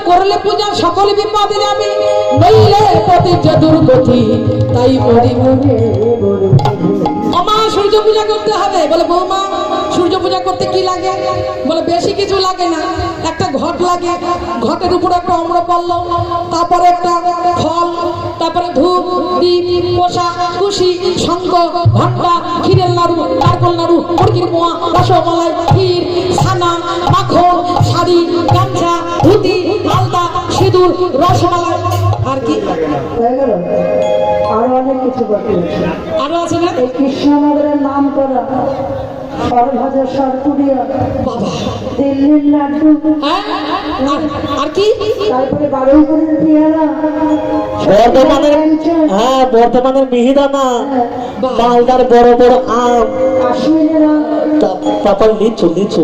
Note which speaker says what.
Speaker 1: করলে পূজা সকল বিপদে যাবে, নইলে পথে যে দুর্গতি, তাই মরি মরি। আমা সূর্য পূজা করতে হবে। বলে বৌমা সূর্য পূজা করতে কি লাগে? বলে বেশি কিছু লাগে না, একটা ঘট লাগে, ঘটের উপর একটা অম্রপল্ল, তারপরে একটা ফল, তারপরে ধূপ দীপ পোষা কুশি শঙ্খ ঘণ্টা, ক্ষীরের নাড়ু, নারকল নাড়ু, মুরগির মোয়া, রসমালাই, ক্ষীর, ছানা, মাখন, শাড়ি, গামছা, ধুতি, আলতা, সিঁদুর, রসমালাই। আর কি
Speaker 2: আরো অনেক কিছু বাকি আছে।
Speaker 1: আরো আছে না?
Speaker 2: এই কৃষ্ণনগরের নাম করা সরভাজা সরপুরিয়া, দিল্লির লাড্ডু,
Speaker 1: আর কি?
Speaker 2: তারপরে বারুইপুরের পেয়ারা,
Speaker 3: বর্তমানের মিহিদানা, মালদার বড় বড় আম,
Speaker 2: কাশ্মীরের আম,
Speaker 3: তারপর লিচু লিচু